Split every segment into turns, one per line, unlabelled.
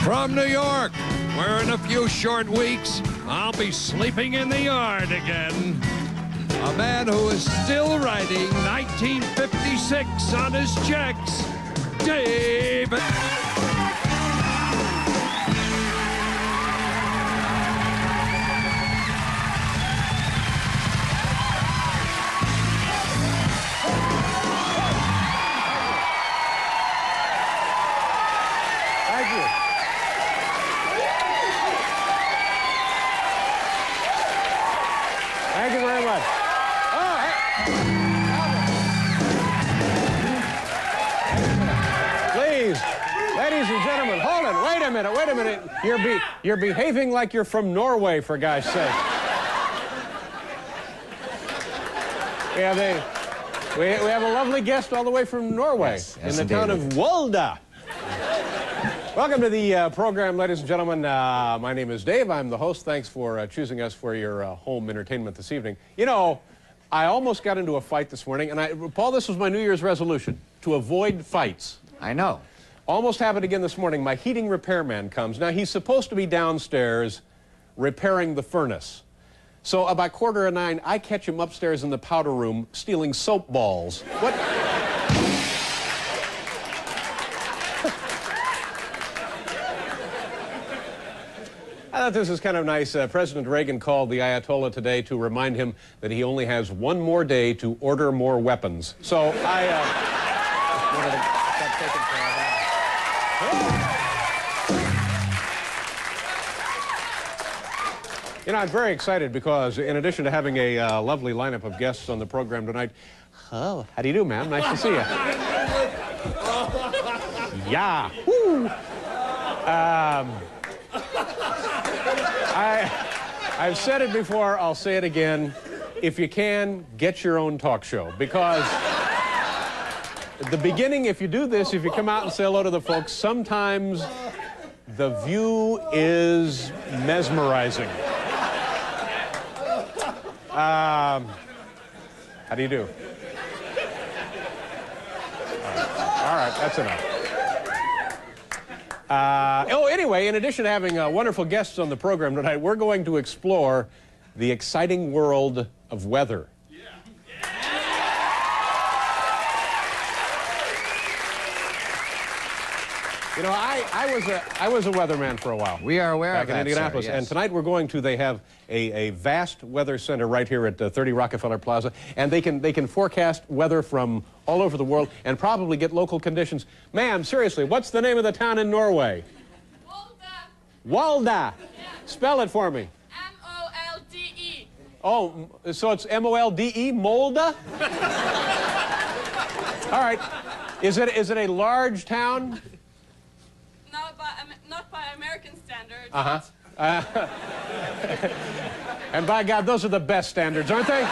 From New York, where in a few short weeks, I'll be sleeping in the yard again. A man who is still writing 1956 on his checks, David.
Thank you. Thank you very much. Oh, hey. Please, ladies and gentlemen, hold it. Wait a minute. You're behaving like you're from Norway, for God's sake. We have a lovely guest all the way from Norway,
yes,
in the town of Volda. Welcome to the program, ladies and gentlemen. My name is Dave. I'm the host. Thanks for choosing us for your home entertainment this evening. You know, I almost got into a fight this morning, and Paul, this was my New Year's resolution, to avoid fights.
I know.
Almost happened again this morning. My heating repairman comes. Now, he's supposed to be downstairs repairing the furnace. So about 8:45, I catch him upstairs in the powder room stealing soap balls. What? I thought this was kind of nice. President Reagan called the Ayatollah today to remind him that he only has one more day to order more weapons. So I wanted to start taking care of that. You know, I'm very excited because in addition to having a lovely lineup of guests on the program tonight, oh, how do you do, ma'am? Nice to see you. Yeah. Woo. I've said it before, I'll say it again. If you can, get your own talk show. Because at the beginning, if you do this, if you come out and say hello to the folks, sometimes the view is mesmerizing. How do you do? All right, that's enough. Anyway, in addition to having wonderful guests on the program tonight, we're going to explore the exciting world of weather. You know, I was a weatherman for a while.
We are aware
back
of that,
in Indianapolis.
sir, yes.
And tonight we're going to, they have a vast weather center right here at 30 Rockefeller Plaza, and they can forecast weather from all over the world and probably get local conditions. Ma'am, seriously, what's the name of the town in Norway? Volda. Yeah. Spell it for me.
M-O-L-D-E.
Oh, so it's M-O-L-D-E, Molda? All right. Is it a large town?
Not by American standards.
Uh-huh. And by God, those are the best standards, aren't they?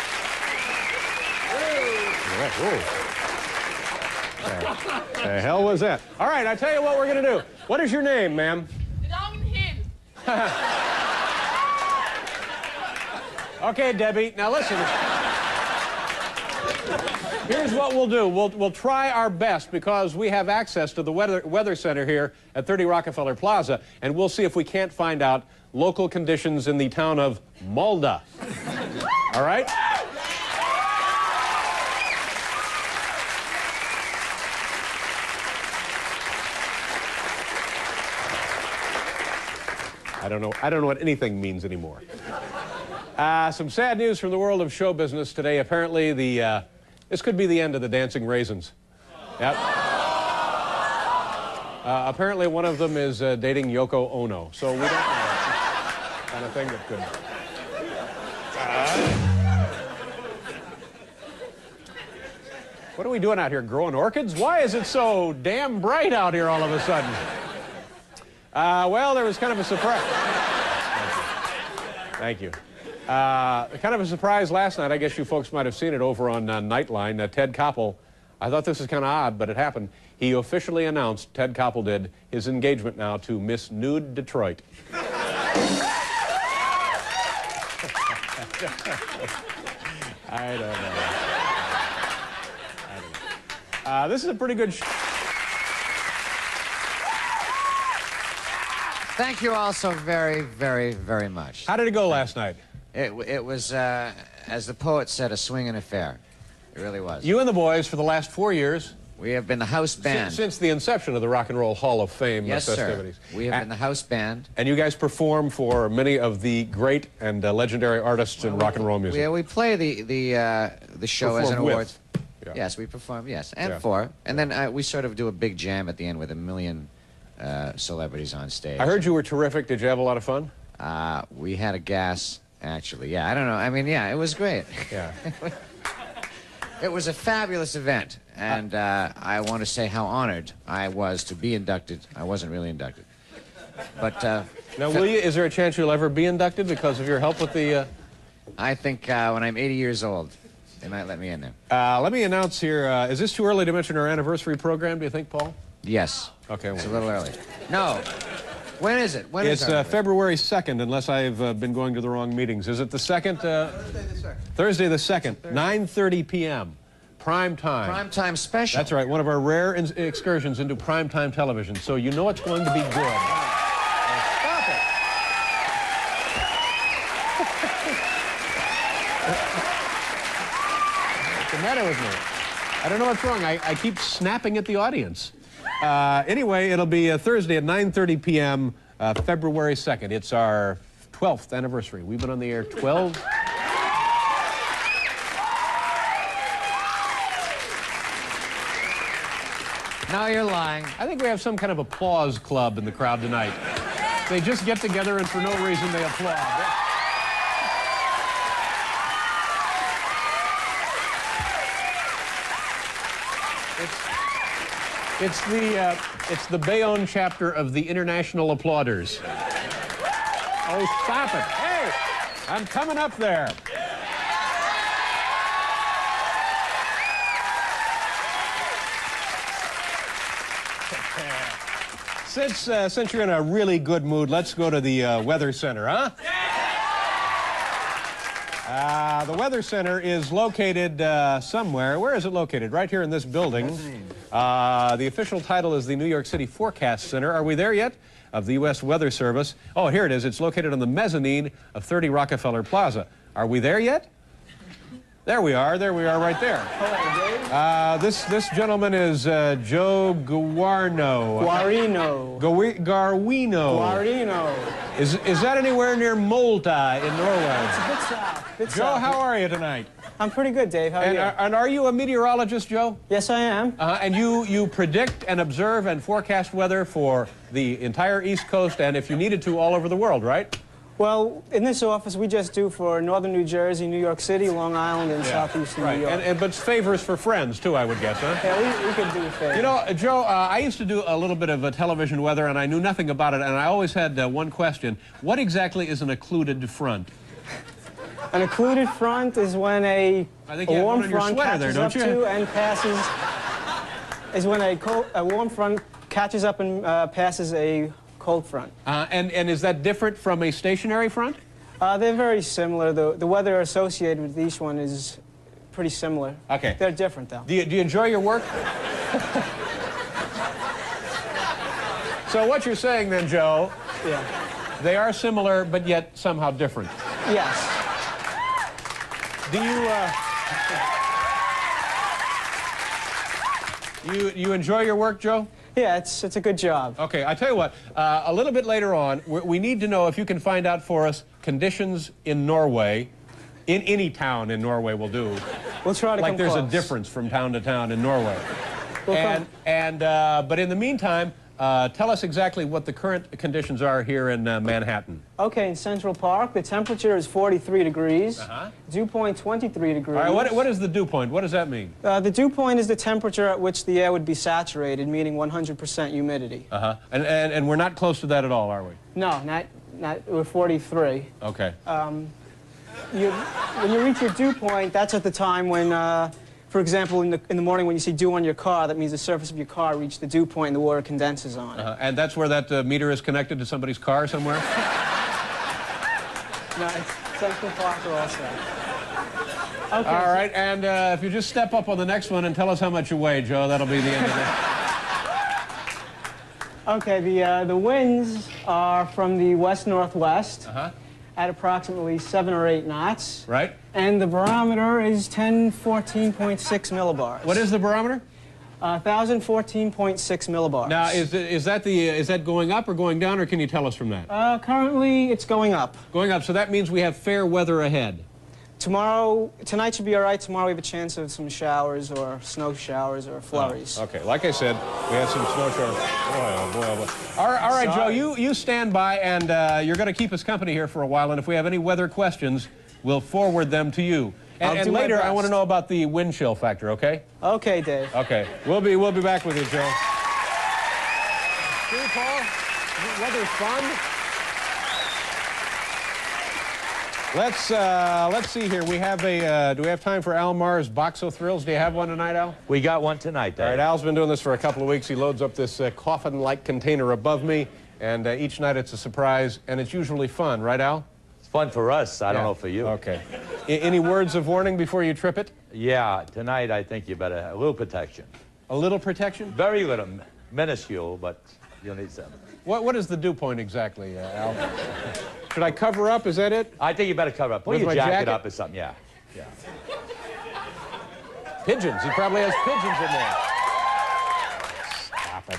I don't know. The hell was that? All right, I tell you what we're going to do. What is your name, ma'am?
Downhill.
Okay, Debbie. Now listen. Here's what we'll do. We'll try our best because we have access to the weather center here at 30 Rockefeller Plaza, and we'll see if we can't find out local conditions in the town of Molda. All right? I don't know what anything means anymore. Some sad news from the world of show business today. Apparently, this could be the end of the Dancing Raisins. Yep. Apparently, one of them is dating Yoko Ono. So we don't know. Kind of thing that could. What are we doing out here? Growing orchids? Why is it so damn bright out here all of a sudden? Well, there was kind of a surprise. Thank you. Kind of a surprise last night. I guess you folks might have seen it over on Nightline. Ted Koppel, I thought this was kind of odd, but it happened. He officially announced, Ted Koppel did, his engagement now to Miss Nude Detroit. I don't know. This is a pretty good
Thank you all so very, very, very much.
How did it go last night?
It was, as the poet said, a swinging affair. It really was.
You and the boys, for the last 4 years...
We have been the house band.
Since the inception of the Rock and Roll Hall of Fame festivities.
Sir. We have been the house band.
And you guys perform for many of the great and legendary artists in rock and roll music.
Yeah, we play the show as an award.
Yeah.
Yes, we perform, yes, and for. And then we sort of do a big jam at the end with 1 million celebrities on stage.
I heard you were terrific. Did you have a lot of fun?
We had a gas, actually. Yeah, I don't know. I mean, yeah, it was great.
Yeah.
It was a fabulous event, and I want to say how honored I was to be inducted. I wasn't really inducted. But,
now, is there a chance you'll ever be inducted because of your help with the...
I think when I'm 80 years old, they might let me in there.
Let me announce here, is this too early to mention our anniversary program, do you think, Paul?
Yes.
Okay.
It's a little early. No. When is it? When
it's
is it?
February 2nd, unless I've been going to the wrong meetings. Is it the 2nd? Thursday the 2nd, 9:30 p.m. Prime time.
Prime time special.
That's right, one of our rare excursions into prime time television. So you know it's going to be good. Stop it. What's the matter with me? I don't know what's wrong. I keep snapping at the audience. Anyway, it'll be Thursday at 9:30 p.m., February 2nd. It's our 12th anniversary. We've been on the air 12...
Now you're lying.
I think we have some kind of applause club in the crowd tonight. They just get together and for no reason they applaud. It's the Bayonne chapter of the International Applauders. Oh, stop it. Hey, I'm coming up there. Since you're in a really good mood, let's go to the Weather Center, huh? The Weather Center is located somewhere. Where is it located? Right here in this building. The official title is the New York City Forecast Center. Are we there yet? Of the U.S. Weather Service. Oh, here it is. It's located on the mezzanine of 30 Rockefeller Plaza. Are we there yet? There we are. There we are right there.
Hello, Dave.
This gentleman is Joe Guarino.
Guarino.
Garwino.
Guarino.
Is that anywhere near Malta in Norway?
It's a bit south.
Joe, how are you tonight?
I'm pretty good, Dave. How are you?
And are you a meteorologist, Joe?
Yes, I am.
And you predict and observe and forecast weather for the entire East Coast and, if you needed to, all over the world, right?
Well, in this office, we just do for northern New Jersey, New York City, Long Island, and southeastern New York.
But favors for friends, too, I would guess, huh?
Yeah, we could do favors.
You know, Joe, I used to do a little bit of television weather, and I knew nothing about it, and I always had one question. What exactly is an occluded front?
An occluded front is when a warm front catches up to and passes... is when a warm front catches up and passes a cold front.
And is that different from a stationary front?
They're very similar. The weather associated with each one is pretty similar.
Okay.
They're different, though.
Do you enjoy your work? So what you're saying then, Joe,
Yeah.
they are similar, but yet somehow different.
Yes.
Do you enjoy your work, Joe?
Yeah, it's a good job.
Okay, I tell you what, a little bit later on, we need to know if you can find out for us conditions in Norway, in any town in Norway will do.
We'll try to
like
come
there's
close.
a difference from town to town in Norway. But in the meantime, tell us exactly what the current conditions are here in Manhattan.
Okay, in Central Park, the temperature is 43 degrees. Dew point 23 degrees.
All right, what is the dew point? What does that mean?
The dew point is the temperature at which the air would be saturated, meaning 100% humidity.
And we're not close to that at all, are we?
No, not we're 43.
Okay.
When you reach your dew point, that's at the time when, for example, in the morning when you see dew on your car, that means the surface of your car reached the dew point and the water condenses on it.
And that's where that meter is connected to somebody's car somewhere?
No, it's Central Park also.
All right, and if you just step up on the next one and tell us how much you weigh, Joe, that'll be the end of it.
Okay, the winds are from the west-northwest at approximately 7 or 8 knots.
Right.
And the barometer is 1014.6 millibars.
What is the barometer?
1014.6 millibars.
Now, is that going up or going down, or can you tell us from that?
Currently, it's going up.
Going up, so that means we have fair weather ahead.
Tonight should be all right. Tomorrow we have a chance of some showers or snow showers or flurries.
Oh, okay, like I said, we had some snow showers. Boy, oh boy, oh boy. All right,
Sorry.
Joe, you stand by, and you're going to keep us company here for a while, and if we have any weather questions, we'll forward them to you. And later, I want to know about the wind chill factor, okay?
Okay, Dave.
Okay, we'll be back with you, Joe. See, Paul, weather's fun. Let's see here. We have do we have time for Al Marr's Box of Thrills? Do you have one tonight, Al?
We got one tonight, Dave.
All right, Al's been doing this for a couple of weeks. He loads up this coffin-like container above me, and each night it's a surprise, and it's usually fun, right, Al?
It's fun for us. I don't know for you.
Okay. Any words of warning before you trip it?
Yeah, tonight I think you better have a little protection.
A little protection?
Very little, minuscule, but you'll need some.
What is the dew point exactly, Al? Should I cover up? Is that it?
I think you better cover up. Put
With
your
my
jacket
jacket?
up or something, yeah.
Pigeons. He probably has pigeons in there.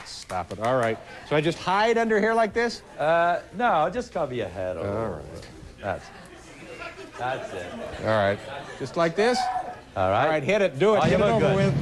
Stop it. All right. So I just hide under here like this?
No, just cover your head.
All right.
That's it.
All right. Just like this?
All right.
All right, hit it. Do it.
Oh,
Get
you
it
look
over
good.
with.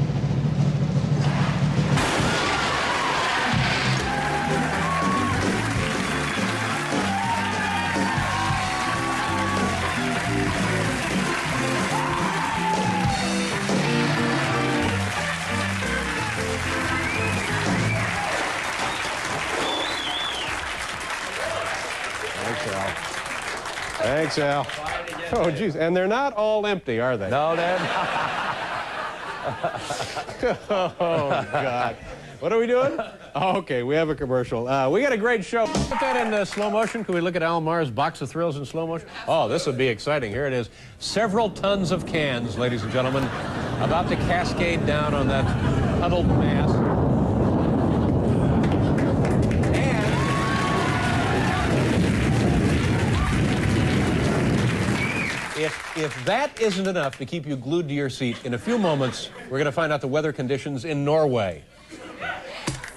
Thanks, Al. Oh, geez. And they're not all empty, are they?
No, they're not.
Oh, God. What are we doing? Oh, okay, we have a commercial. We got a great show. Put that in slow motion. Can we look at Al Marr's Box of Thrills in slow motion? Oh, this will be exciting. Here it is. Several tons of cans, ladies and gentlemen, about to cascade down on that huddled mass. If that isn't enough to keep you glued to your seat, in a few moments, we're going to find out the weather conditions in Norway.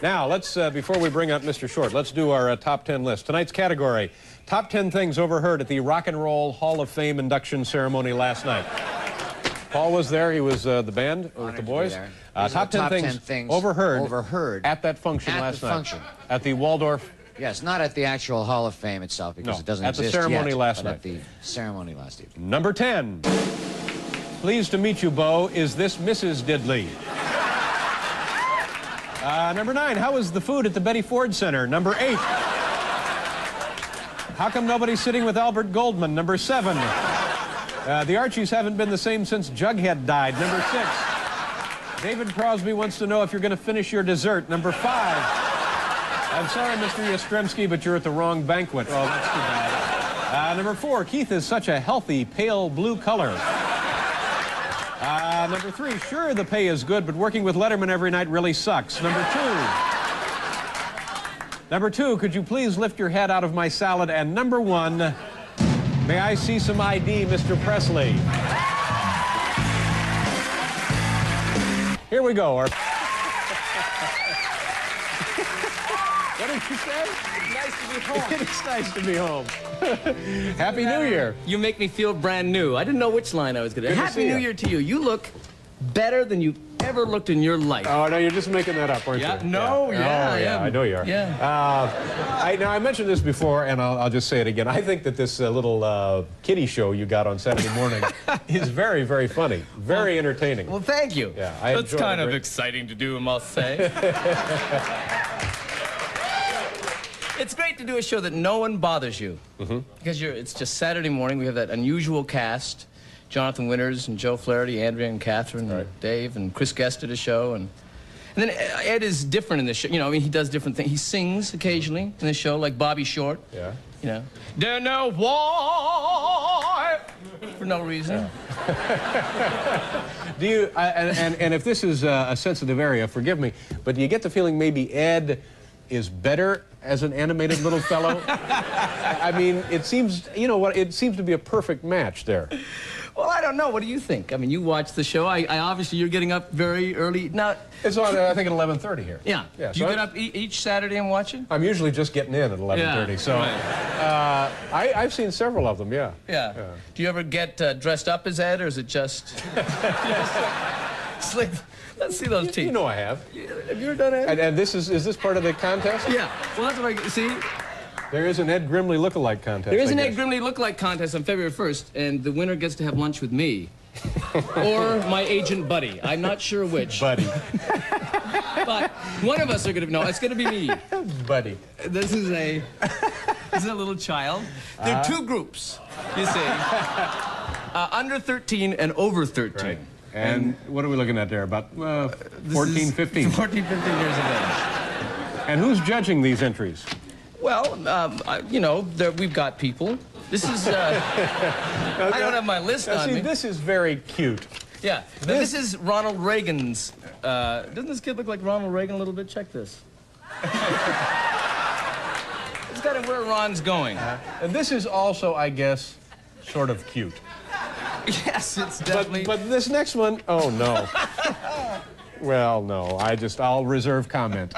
Now, let's, before we bring up Mr. Short, let's do our top 10 list. Tonight's category, top 10 things overheard at the Rock and Roll Hall of Fame induction ceremony last night. Paul was there. He was the band with the boys. Top 10 things overheard at that function last night. At the Waldorf.
Yes, not at the actual Hall of Fame itself, because it doesn't exist yet.
At the ceremony last night.
At the ceremony last evening.
Number 10. Pleased to meet you, Bo. Is this Mrs. Diddley? Number 9. How was the food at the Betty Ford Center? Number 8. How come nobody's sitting with Albert Goldman? Number 7. The Archies haven't been the same since Jughead died. Number 6. David Crosby wants to know if you're going to finish your dessert. Number 5. I'm sorry, Mr. Yastrzemski, but you're at the wrong banquet. Oh, that's too bad. Number 4, Keith is such a healthy, pale blue color. Number 3, sure, the pay is good, but working with Letterman every night really sucks. Number 2, could you please lift your head out of my salad? And number 1, may I see some ID, Mr. Presley? Here we go. What did you say?
It's nice to be home.
It is nice to be home. Happy New Year.
You make me feel brand new. I didn't know which line I was going to. Happy New Year to you. You look better than you've ever looked in your life.
Oh, no, you're just making that up, aren't you?
No,
I am. I know you are.
Yeah.
Now, I mentioned this before, and I'll just say it again. I think that this little kiddie show you got on Saturday morning is very, very funny. Very entertaining.
Well, thank you.
Yeah,
That's kind of exciting to do, I must say. It's great to do a show that no one bothers you. Because it's just Saturday morning. We have that unusual cast. Jonathan Winters and Joe Flaherty, Andrea and Catherine, and Dave, and Chris Guest did a show. And then Ed is different in this show. You know, I mean, he does different things. He sings occasionally in this show, like Bobby Short.
Yeah.
You know. Don't know why. for no reason.
Do you, and if this is a sensitive area, forgive me, but do you get the feeling maybe Ed is better as an animated little fellow? I mean, it seems, you know what, it seems to be a perfect match there.
Well, I don't know. What do you think? I mean, you watch the show. I obviously, you're getting up very early. Now,
it's on, I think, at 11:30 here.
Yeah.
Yeah,
Do you get up each Saturday and watch it?
I'm usually just getting in at 11:30,
yeah,
so
right.
I've seen several of them, yeah.
Yeah. Do you ever get dressed up as Ed, or is it just... It's like, let's see those teeth.
You know I have.
Have you ever done Ed?
And this is this part of the contest?
Yeah. Well, that's what I... See?
There is an Ed Grimley look-alike contest.
There is an Ed Grimley look-alike contest on February 1st, and the winner gets to have lunch with me. Or my agent Buddy. I'm not sure which.
Buddy.
But one of us are going to... No, it's going to be me.
Buddy.
This is a little child. There are two groups, you see. Under 13 and over 13.
Right. And what are we looking at there? About 14, 15?
14, 15 years of age.
And who's judging these entries?
Well, you know, we've got people. This is... I don't have my list on
see,
me.
this is very cute.
Yeah. This is Ronald Reagan's... doesn't this kid look like Ronald Reagan a little bit? Check this. It's kind of where Ron's going.
And this is also, I guess, sort of cute.
Yes, it's definitely...
But this next one, oh, no. Well, no, I'll reserve comment.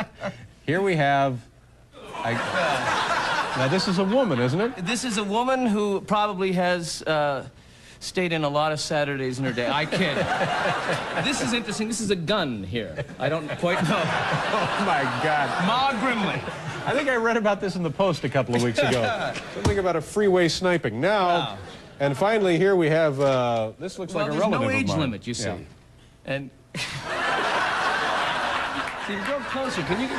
Here we have... Now, this is a woman, isn't it?
This is a woman who probably has stayed in a lot of Saturdays in her day. I kid. This is interesting. This is a gun here. I don't quite know.
Oh, my God.
Ma Grimley.
I think I read about this in the Post a couple of weeks ago. Something about a freeway sniping. Now,
wow.
And finally, here we have, this looks like a relative of mine.
There's no age limit, you see.
Yeah.
And... See, you go closer. Can you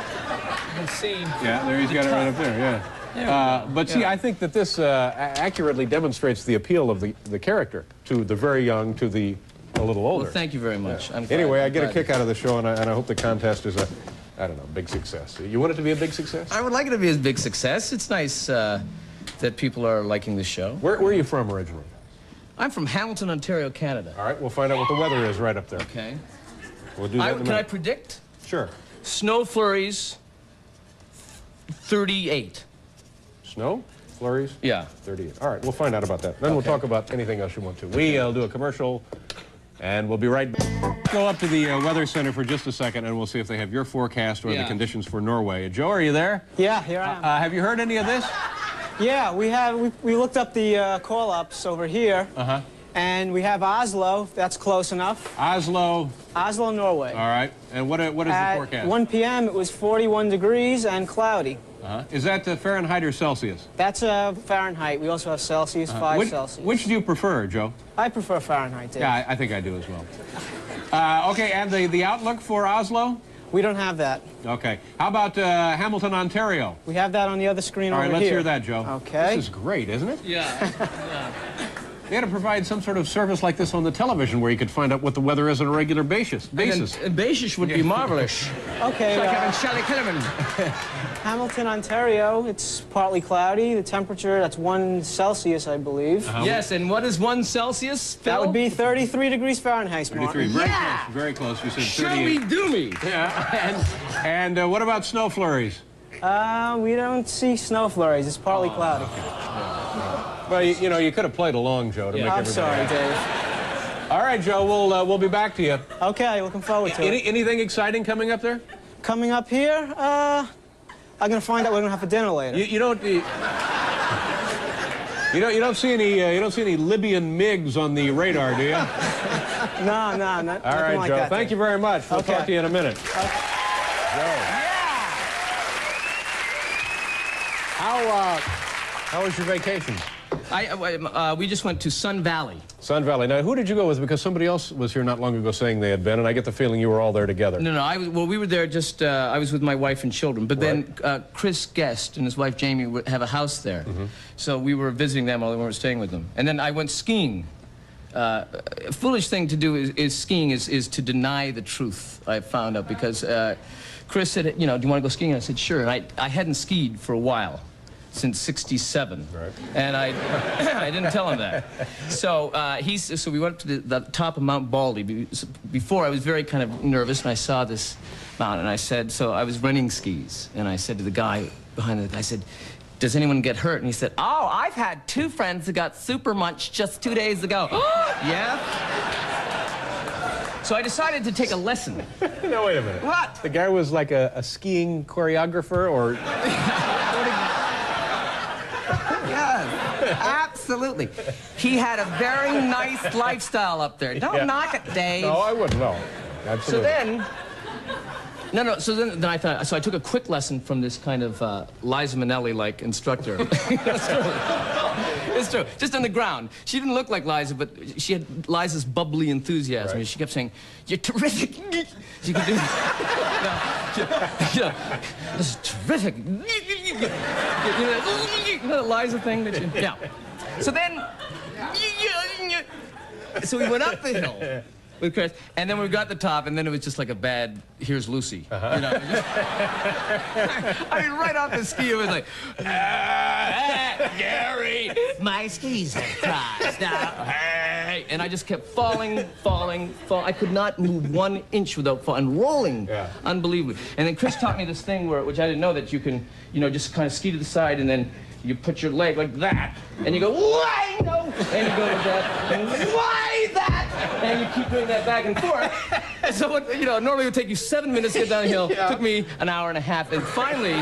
see?
Yeah, there he's got it right up there, yeah. But see, I think that this accurately demonstrates the appeal of the character to the very young, to the a little older.
Well, thank you very much.
Yeah. Anyway, I get a kick out of the show, and I hope the contest is a, I don't know, big success. You want it to be a big success?
I would like it to be a big success. It's nice that people are liking the show.
Where are you from originally?
I'm from Hamilton, Ontario, Canada.
All right, we'll find out what the weather is right up there.
Okay.
We'll do that in a minute.
Can I predict?
Sure.
Snow flurries, 38.
Snow? Flurries?
Yeah.
38. All right, we'll find out about that. Then we'll talk about anything else you want to. We'll do a commercial, and we'll be right back. Go up to the Weather Center for just a second, and we'll see if they have your forecast or the conditions for Norway. Joe, are you there?
Yeah, here I am.
Have you heard any of this?
Yeah, we looked up the call-ups over here.
Uh-huh.
And we have Oslo, that's close enough.
Oslo,
Norway.
all right. And what is the forecast?
At 1 p.m. it was 41 degrees and cloudy.
Is that Fahrenheit or Celsius?
That's Fahrenheit. We also have Celsius, 5 Celsius.
Which do you prefer, Joe?
I prefer Fahrenheit, Dave.
Yeah, I think I do as well. Okay, and the outlook for Oslo?
We don't have that.
Okay. How about Hamilton, Ontario?
We have that on the other screen over here.
All right, let's hear that, Joe.
Okay.
This is great, isn't it?
Yeah.
They had to provide some sort of service like this on the television where you could find out what the weather is on a regular basis.
Basis would be marvelous.
Okay.
Like having Sally Kellerman.
Hamilton, Ontario, it's partly cloudy. The temperature, that's 1 Celsius, I believe.
Yes, and what is 1 Celsius, Phil?
That would be 33 degrees Fahrenheit,
33, very close, very close. You said 38.
Show me, do me.
Yeah, and what about snow flurries?
We don't see snow flurries. It's partly cloudy.
Well, you know, you could have played along, Joe, to make everybody
I'm sorry,
happy.
Dave.
All right, Joe, we'll be back to you.
Okay, looking forward to it.
Anything exciting coming up there?
Coming up here, I'm gonna find out we're gonna have for dinner later.
You don't see any Libyan MiGs on the radar, do you?
No, not
All right,
like
Joe.
that.
Thank you very much. We'll talk to you in a minute.
Okay.
Joe. How was your vacation?
We just went to Sun Valley.
Sun Valley. Now, who did you go with? Because somebody else was here not long ago saying they had been, and I get the feeling you were all there together.
No, well, we were there just, I was with my wife and children, but then Chris Guest and his wife Jamie would have a house there. So we were visiting them while we weren't staying with them. And then I went skiing. A foolish thing to do is skiing is to deny the truth, I found out, because Chris said, you know, do you want to go skiing? And I said, sure. And I hadn't skied for a while. since '67.
Right.
And I didn't tell him that. So so we went up to the top of Mount Baldy. Before I was very kind of nervous, and I saw this mountain, and I said, so I was renting skis, and I said to the guy behind I said, does anyone get hurt? And he said, oh, I've had 2 friends who got super munched just 2 days ago. Yeah? So I decided to take a lesson.
No, wait a minute.
What?
The guy was like a skiing choreographer, or...
Yes, absolutely. He had a very nice lifestyle up there. Don't knock it, Dave.
No, I wouldn't, no. Absolutely.
So then... So then I thought, so I took a quick lesson from this kind of Liza Minnelli-like instructor. It's true. It's true. Just on the ground. She didn't look like Liza, but she had Liza's bubbly enthusiasm.
Right.
She kept saying, you're terrific. She could do this is terrific. You know the Liza thing that you... Yeah. So then... So we went up the hill. With Chris, and then we got to the top, and then it was just like a bad "Here's Lucy." You know, I mean, right off the ski, it was like, Gary, my skis have crossed now. Hey, and I just kept falling. I could not move 1 inch without falling, and rolling, unbelievably. And then Chris taught me this thing which I didn't know, that you can, just kind of ski to the side, and then you put your leg like that, and you go, why no? And you go like that, and why that? And you keep doing that back and forth. So, normally it would take you 7 minutes to get down the hill. It took me an hour and a half. And finally,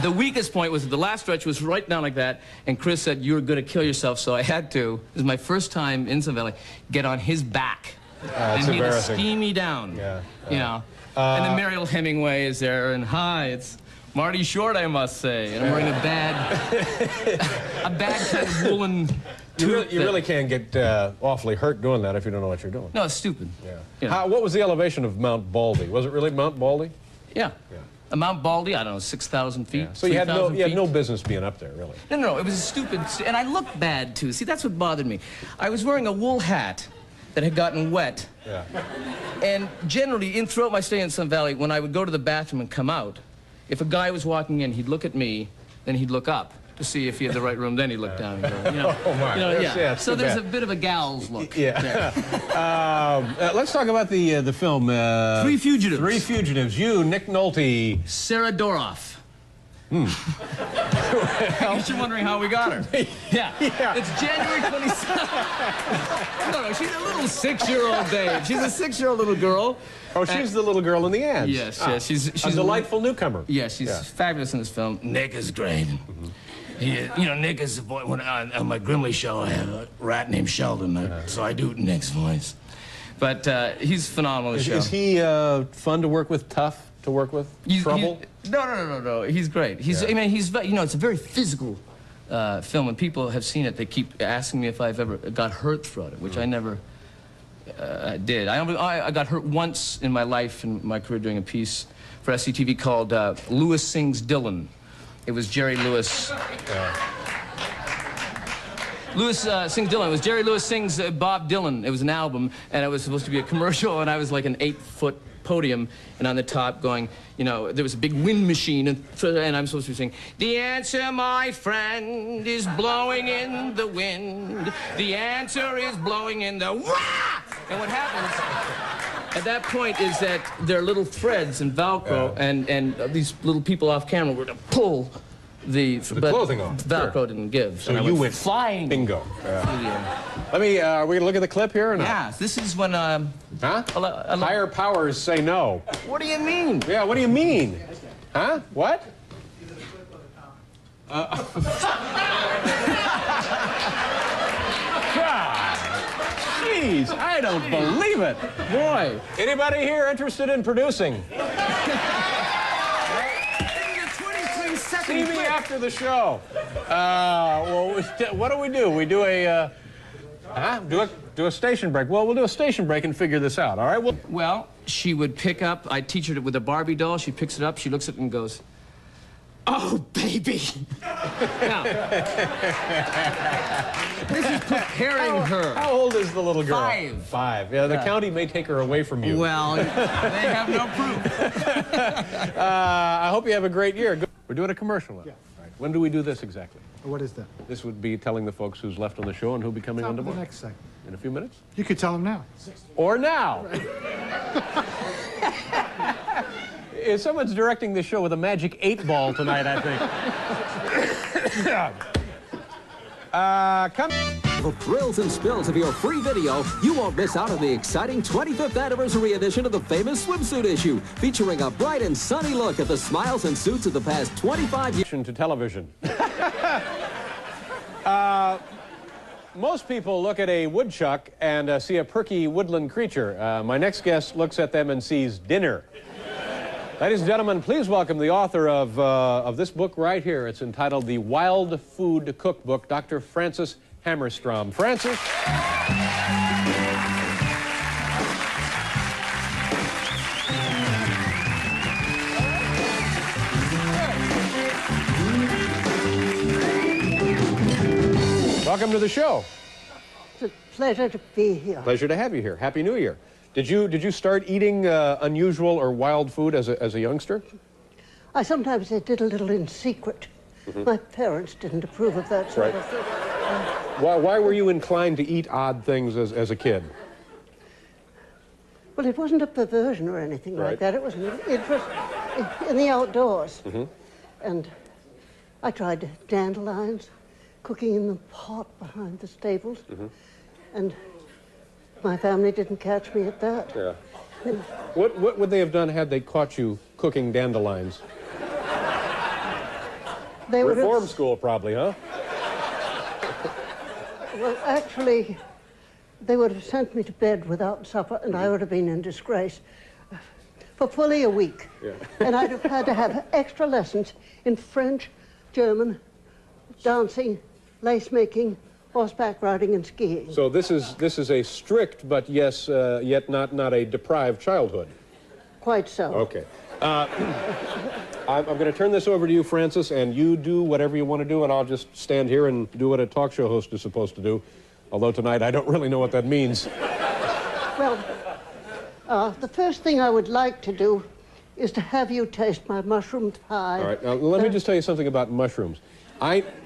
the weakest point was the last stretch was right down like that, and Chris said, you were going to kill yourself, so I had to. It was my first time in Sun Valley, get on his back. And he had to ski me down. And then Mariel Hemingway is there, and hi, it's Marty Short, I must say, and I'm wearing a bad kind of woolen.
You really can get awfully hurt doing that if you don't know what you're doing.
No, it's stupid.
Yeah. What was the elevation of Mount Baldy? Was it really Mount Baldy?
Yeah. Mount Baldy, I don't know, 6,000 feet.
Yeah. So you had no business being up there, really.
No, it was a stupid, and I looked bad too. See, that's what bothered me. I was wearing a wool hat that had gotten wet.
Yeah.
And generally, throughout my stay in Sun Valley, when I would go to the bathroom and come out, if a guy was walking in, he'd look at me, then he'd look up to see if he had the right room, then he'd look down and go,
Oh, my.
So there's a bit of a gal's look.
Yeah. Let's talk about the film.
3 Fugitives.
3 Fugitives. You, Nick Nolte.
Sarah Doroff. Well, you're wondering how we got her. Yeah. It's January 27th. No, she's a little 6-year-old babe. She's a 6-year-old little girl.
Oh, she's the little girl in the ads.
Yes, she's
a delightful newcomer.
Yeah, she's fabulous in this film. Nick is great. Nick is the boy. On my Grimley show, I have a rat named Sheldon, so I do Nick's voice. But he's phenomenal in the show.
Is he fun to work with, tough to work with? Trouble?
No. He's great. I mean, it's a very physical film, and people have seen it. They keep asking me if I've ever got hurt throughout it, which I never did. I got hurt once in my life, in my career, doing a piece for SCTV called Lewis Sings Dylan. It was Jerry Lewis. Lewis Sings Dylan. It was Jerry Lewis Sings Bob Dylan. It was an album, and it was supposed to be a commercial, and I was like an 8-foot podium, and on the top going, there was a big wind machine, and I'm supposed to be saying, the answer, my friend, is blowing in the wind. The answer is blowing in the wah! And what happens at that point is that there are little threads and Velcro, and these little people off camera were to pull the
clothing off.
Velcro didn't give.
So you went
flying.
Bingo. Let me, are we going to look at the clip here or not?
Yeah, this is when,
Higher powers say no.
What do you mean?
Yeah, what do you mean? Huh? What? God. Jeez, I don't believe it. Boy. Anybody here interested in producing? See me after the show. Well, what do? We do a, do a station break. Well, we'll do a station break and figure this out, all right?
Well, she would pick up, I teach her with a Barbie doll, she picks it up, she looks at it and goes, oh, baby. Now, this is preparing her.
How old is the little girl?
5.
5. Yeah, the county may take her away from you.
Well, they have no proof.
I hope you have a great year. We're doing a commercial now. Yeah. Right. When do we do this exactly?
What is that?
This would be telling the folks who's left on the show and who'll be coming on
The
tomorrow.
next segment.
In a few minutes?
You could tell them now.
Or now. Someone's directing the show with a magic 8-ball tonight, I think. Come.
The thrills and spills of your free video, you won't miss out on the exciting 25th anniversary edition of the famous swimsuit issue, featuring a bright and sunny look at the smiles and suits of the past 25 years.
To television. Most people look at a woodchuck and see a perky woodland creature. My next guest looks at them and sees dinner. Ladies and gentlemen, please welcome the author of this book right here. It's entitled The Wild Food Cookbook, Dr. Francis Hammerstrom. Francis? Welcome to the show.
It's a pleasure to be here.
Pleasure to have you here. Happy New Year. Did you start eating unusual or wild food as a youngster?
I sometimes did a little in secret. My parents didn't approve of that sort of thing.
Why were you inclined to eat odd things as a kid?
Well, it wasn't a perversion or anything like that. It was an interest in the outdoors. And I tried dandelions, cooking in the pot behind the stables. And my family didn't catch me at that.
Yeah. What would they have done had they caught you cooking dandelions?
They would
Reform
have,
school, probably, huh?
well, actually, they would have sent me to bed without supper, and I would have been in disgrace for fully a week.
Yeah.
And I'd have had to have extra lessons in French, German, dancing, lace making, horseback riding, and skiing.
So this is a strict, but yes, yet not a deprived childhood.
Quite so.
Okay. I'm going to turn this over to you, Francis, and you do whatever you want to do, and I'll just stand here and do what a talk show host is supposed to do. Although tonight I don't really know what that means.
Well, the first thing I would like to do is to have you taste my mushroom pie.
All right. Now, let me just tell you something about mushrooms.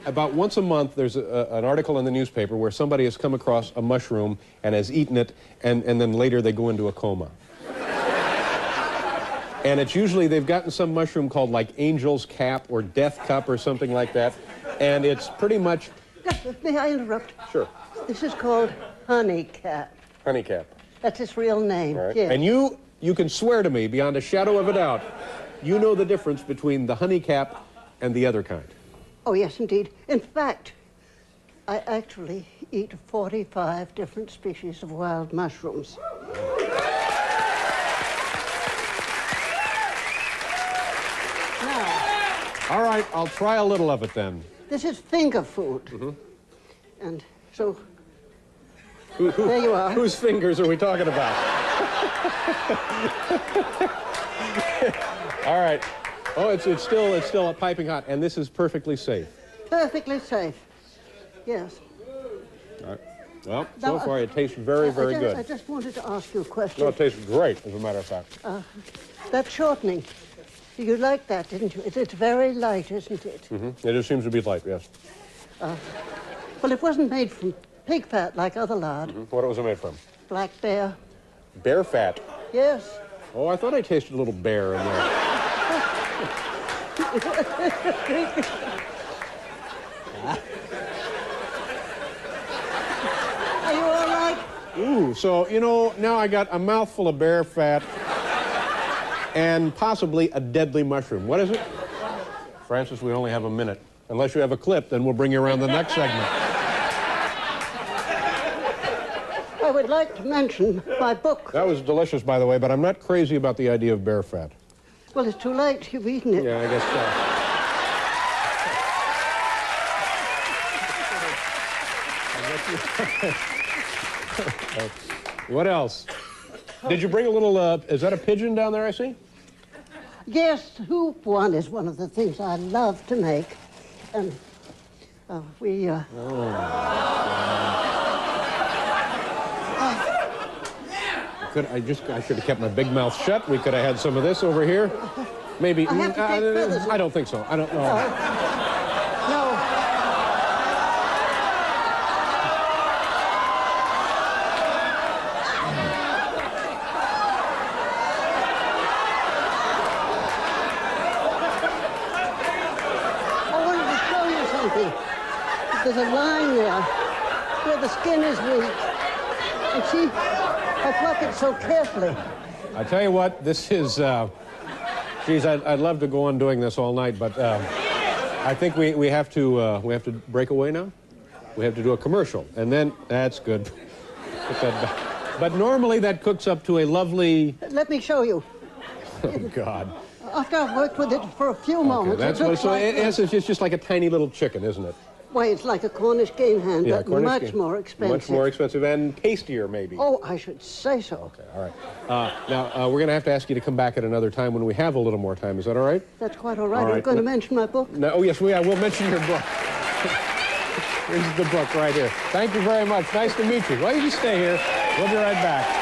About once a month, there's an article in the newspaper where somebody has come across a mushroom and has eaten it, and then later they go into a coma. And it's usually, they've gotten some mushroom called like Angel's Cap or Death Cup or something like that. And it's pretty much...
May I interrupt?
Sure.
This is called honeycap.
Honeycap.
That's its real name.
All right.
Yes.
And you can swear to me, beyond a shadow of a doubt, you know the difference between the honeycap and the other kind.
Oh, yes, indeed. In fact, I actually eat 45 different species of wild mushrooms.
All right, I'll try a little of it then.
This is finger food. And so, there you are.
Whose fingers are we talking about? All right. Oh, it's still piping hot, and this is perfectly safe.
Perfectly safe. Yes.
All right. Well, so far it tastes very, very good.
I just wanted to ask you a question.
No, it tastes great, as a matter of fact.
That shortening, you liked that, didn't you? It's very light, isn't it?
It just seems to be light, yes.
Well, it wasn't made from pig fat like other lard.
What was it made from?
Black bear.
Bear fat.
Yes.
Oh, I thought I tasted a little bear in there.
Are you all right?
Ooh, so, now I got a mouthful of bear fat and possibly a deadly mushroom. What is it? Francis, we only have a minute. Unless you have a clip, then we'll bring you around the next segment.
I would like to mention my book.
That was delicious, by the way, but I'm not crazy about the idea of bear fat.
Well, it's too late. You've eaten it.
Yeah, I guess so. What else? Did you bring a little, is that a pigeon down there I see?
Yes, hoop one is one of the things I love to make. And we... I
should have kept my big mouth shut. We could have had some of this over here. Maybe.
I have to take feathers.
I don't think so. I don't know.
there's a line there where the skin is weak. And see, I pluck it so carefully.
I tell you what, this is, geez, I'd love to go on doing this all night, but I think we have to break away now. We have to do a commercial, and then, that's good. Put that back. But normally that cooks up to a lovely...
Let me show you.
Oh, God.
After I've worked with it for a few moments,
that's
it
what,
looks
so
like
it's just like a tiny little chicken, isn't it?
Why, it's like a Cornish game hand,
Yeah,
but
Cornish
much
game.
more expensive.
Much more expensive and tastier, maybe.
Oh, I should say so.
Okay, all right. Now, we're going to have to ask you to come back at another time when we have a little more time. Is that all right?
That's quite all right.
All right.
Are you going to mention my book?
No, oh, yes, we will mention your book. Here's the book right here. Thank you very much. Nice to meet you. Well, you just stay here. We'll be right back.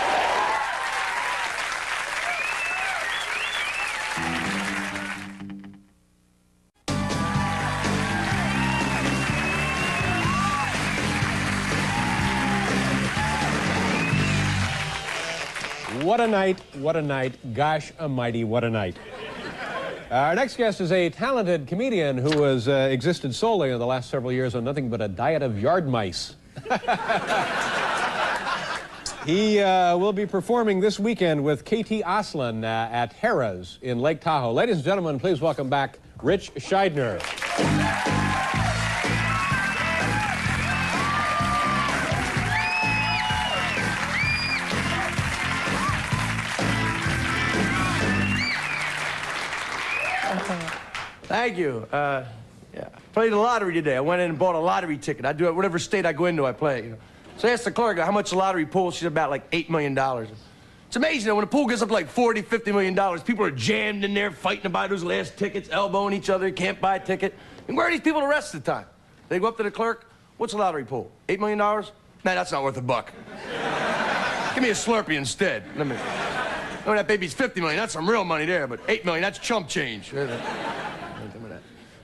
What a night, what a night, gosh almighty, what a night. Our next guest is a talented comedian who has existed solely in the last several years on nothing but a diet of yard mice. He will be performing this weekend with K.T. Oslin at Harrah's in Lake Tahoe. Ladies and gentlemen, please welcome back Rich Scheidner.
Thank you. Yeah, played the lottery today. I went in and bought a lottery ticket. I do it whatever state I go into, I play. You know. So I asked the clerk how much the lottery pool. She's about like $8 million. It's amazing that when the pool gets up to like $40, $50 million, people are jammed in there fighting to buy those last tickets, elbowing each other, can't buy a ticket. And where are these people the rest of the time? They go up to the clerk, what's the lottery pool? $8 million? Nah, that's not worth a buck. Give me a Slurpee instead. Oh, that baby's $50 million, that's some real money there, but $8 million, that's chump change.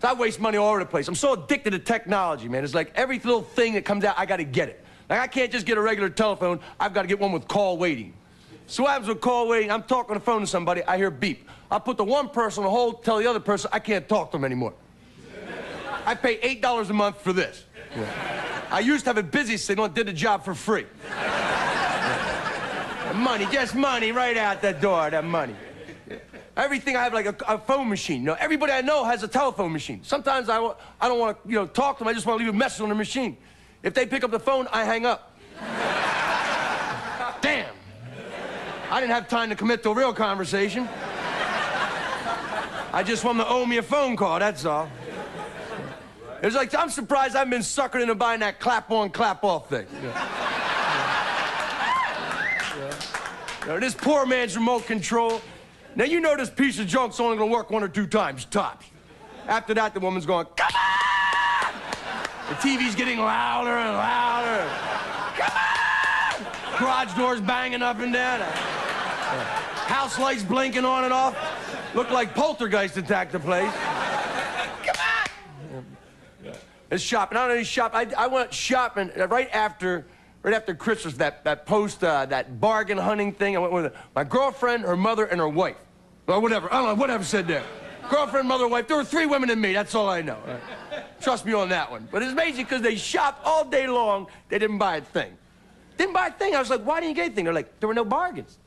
So I waste money all over the place. I'm so addicted to technology, man. It's like every little thing that comes out, I gotta get it. Like I can't just get a regular telephone, I've gotta get one with call waiting. So what happens with call waiting? I'm talking on the phone to somebody, I hear beep. I'll put the one person on hold, tell the other person I can't talk to them anymore. I pay $8 a month for this. I used to have a busy signal and did the job for free. Money, just money right out the door, that money. Everything I have like a phone machine. You know, everybody I know has a telephone machine. Sometimes I don't want to, talk to them. I just want to leave a message on the machine. If they pick up the phone, I hang up. Damn. I didn't have time to commit to a real conversation. I just want them to owe me a phone call, that's all. It's like, I'm surprised I haven't been suckered into buying that clap-on, clap-off thing. This poor man's remote control. Now, you know this piece of junk's only gonna work 1 or 2 times, tops. After that, the woman's going, come on! The TV's getting louder and louder. Come on! Garage doors banging up and down. House lights blinking on and off. Look like poltergeist attacked the place. Come on! It's shopping. I don't know any shop. I went shopping right after Christmas, that bargain hunting thing. I went with my girlfriend, her mother, and her wife. Or whatever. I don't know, whatever said there. Girlfriend, mother, wife. There were 3 women and me. That's all I know. Trust me on that one. But it's amazing because they shopped all day long. They didn't buy a thing. Didn't buy a thing. I was like, why didn't you get anything? They're like, there were no bargains.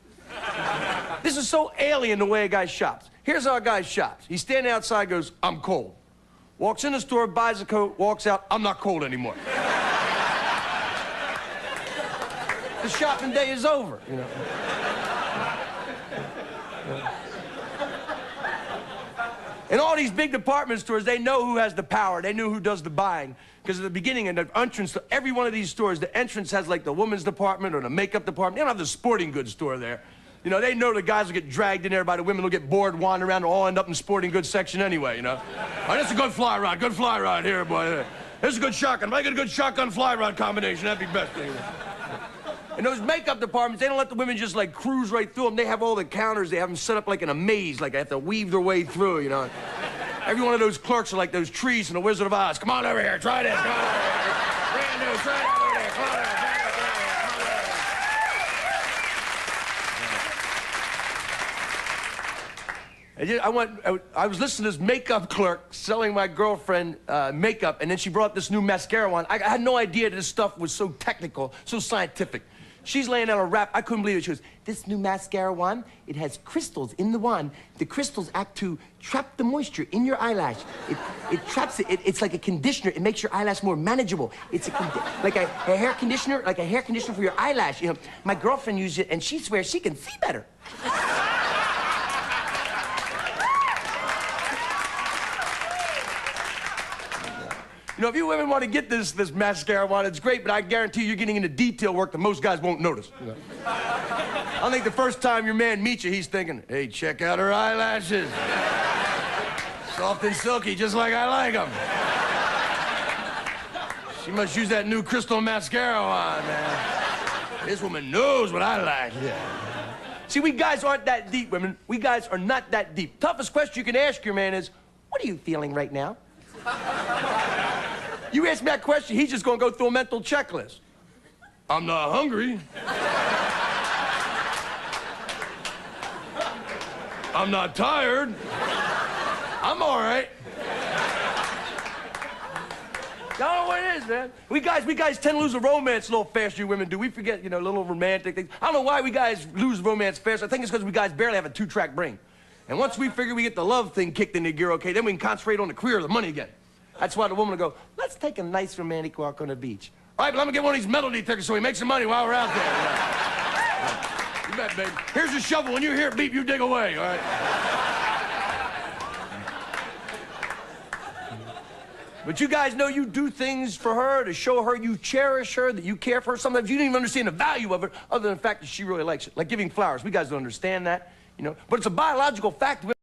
This is so alien the way a guy shops. Here's how a guy shops. He's standing outside, goes, I'm cold. Walks in the store, buys a coat, walks out, I'm not cold anymore. The shopping day is over, In all these big department stores, they know who has the power. They know who does the buying. Because at the beginning, in the entrance to every one of these stores, the entrance has like the women's department or the makeup department. They don't have the sporting goods store there. They know the guys will get dragged in there by the women. They'll get bored, wander around, they'll all end up in the sporting goods section anyway, Oh, that's a good fly rod here, boy. This is a good shotgun. If I get a good shotgun fly rod combination, that'd be best thing. In those makeup departments, they don't let the women just like cruise right through them. They have all the counters. They have them set up like in a maze, like they have to weave their way through, Every one of those clerks are like those trees in The Wizard of Oz. Come on over here, try this, come on over here. Brand new, try it over there, come on over here, try it over there, come on over here. I was listening to this makeup clerk selling my girlfriend makeup, and then she brought this new mascara on. I had no idea that this stuff was so technical, so scientific. She's laying out a rap. I couldn't believe it. She goes, this new mascara wand, it has crystals in the wand. The crystals act to trap the moisture in your eyelash. It traps it. It's like a conditioner. It makes your eyelash more manageable. It's like a hair conditioner, for your eyelash. You know, my girlfriend used it, and she swears she can see better. You know, if you women want to get this mascara wand, it's great, but I guarantee you're getting into detail work that most guys won't notice. I think the first time your man meets you, he's thinking, hey, check out her eyelashes. Soft and silky, just like I like them. She must use that new crystal mascara wand, man. This woman knows what I like. Yeah. See, we guys aren't that deep, women. We guys are not that deep. Toughest question you can ask your man is, what are you feeling right now? You ask me that question, he's just gonna go through a mental checklist. I'm not hungry. I'm not tired. I'm all right. I don't know what it is, man. We guys tend to lose a romance a little faster, you women do. We forget, you know, little romantic things. I don't know why we guys lose romance faster. I think it's because we guys barely have a two-track brain. And once we figure we get the love thing kicked into gear, okay, then we can concentrate on the career or the money again. That's why the woman will go, let's take a nice romantic walk on the beach. All right, but let me get one of these metal detectors so we make some money while we're out there. You bet, babe. Here's your shovel. When you hear it beep, you dig away, all right? But you guys know you do things for her to show her you cherish her, that you care for her. Sometimes you don't even understand the value of it other than the fact that she really likes it. Like giving flowers. We guys don't understand that, you know. But it's a biological fact.